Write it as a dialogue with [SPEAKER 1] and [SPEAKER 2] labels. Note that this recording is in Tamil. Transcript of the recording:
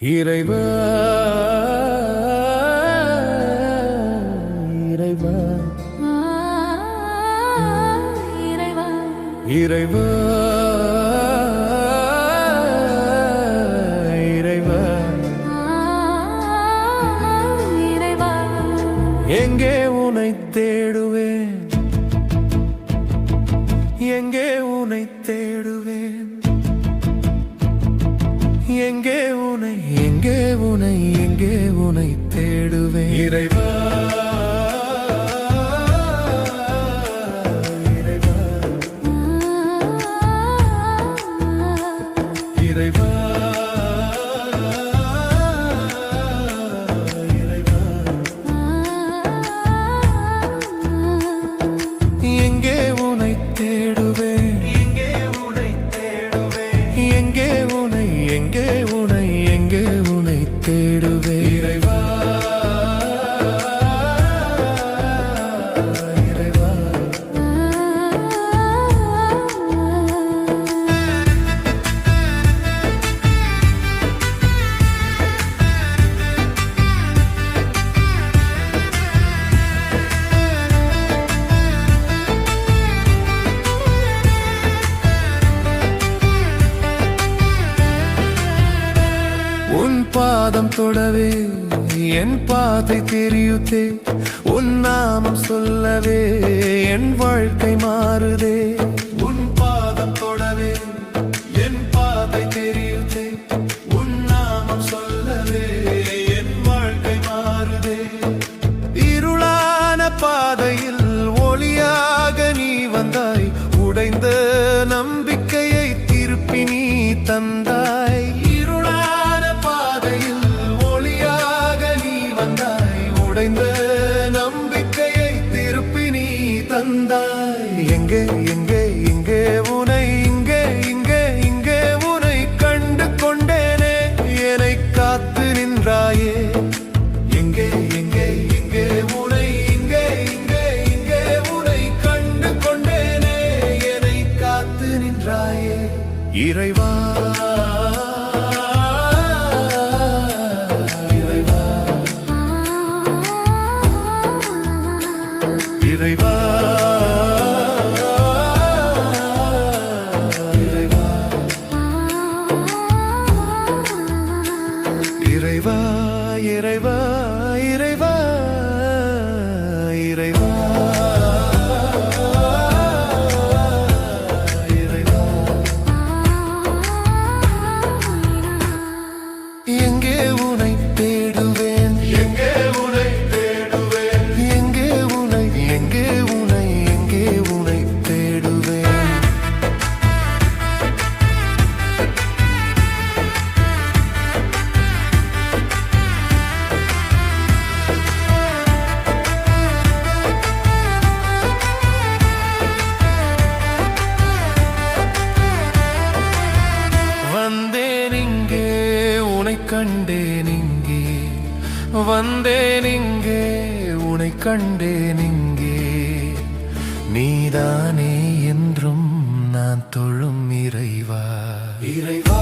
[SPEAKER 1] இறைவா இறைவா
[SPEAKER 2] இறைவா
[SPEAKER 1] இறைவா இறைவா
[SPEAKER 2] இறைவா
[SPEAKER 1] எங்கே உன்னை தேடுவேன், எங்கே உன்னை தேடுவேன், எங்கே உன்னை எங்கே உன்னை எங்கே உன்னை தேடுவேன். இறைவா இறைவா இறைவா இறைவா எங்கே உன்னை தேடுவேன், எங்கே உன்னை தேடுவேன், எங்கே உன்னை எங்கே உன்னை எங்கே உன்னை தேடுவேன். இறைவா இறைவா உன் பாதம் தொடவே என் பாதை தெரியுதே, உன் நாமம் சொல்லவே என் வாழ்க்கை மாறுதே. உன் பாதம் தொடவே என் பாதை தெரியுதே, உன் நாமம் சொல்லவே என் வாழ்க்கை மாறுதே. இருளான பாதையில் ஒளியாக நீ வந்தாய், உடைந்த நம்பிக்கையை திருப்பி நீ தந்தாய். உடைந்த நம்பிக்கையை திருப்பி நீ தந்தாய். எங்கே எங்கே இங்கே உனை இங்கே இங்கே இங்கே உனை கண்டு கொண்டேனே, என்னை காத்து நின்றாயே. எங்கே எங்கே இங்கே உனை இங்கே இங்கே இங்கே உனை கண்டு கொண்டேனே, என்னை காத்து நின்றாயே. இறைவா இறைவா இறைவா இறைவா இறைவா இறைவா இறைவா இறைவா எங்கே உன்னை தேடுவேன், எங்கே உன்னை தேடுவேன், எங்கே உன்னை எங்கே உன்னை எங்கே உன்னை தேடுவேன். வந்தேன் இங்கே உன்னை கண்டேன், இங்கே வந்தேன், இங்கே உன்னை கண்டேன், இங்கே நீதானே என்றும் நான் தொழும் இறைவா. இறைவா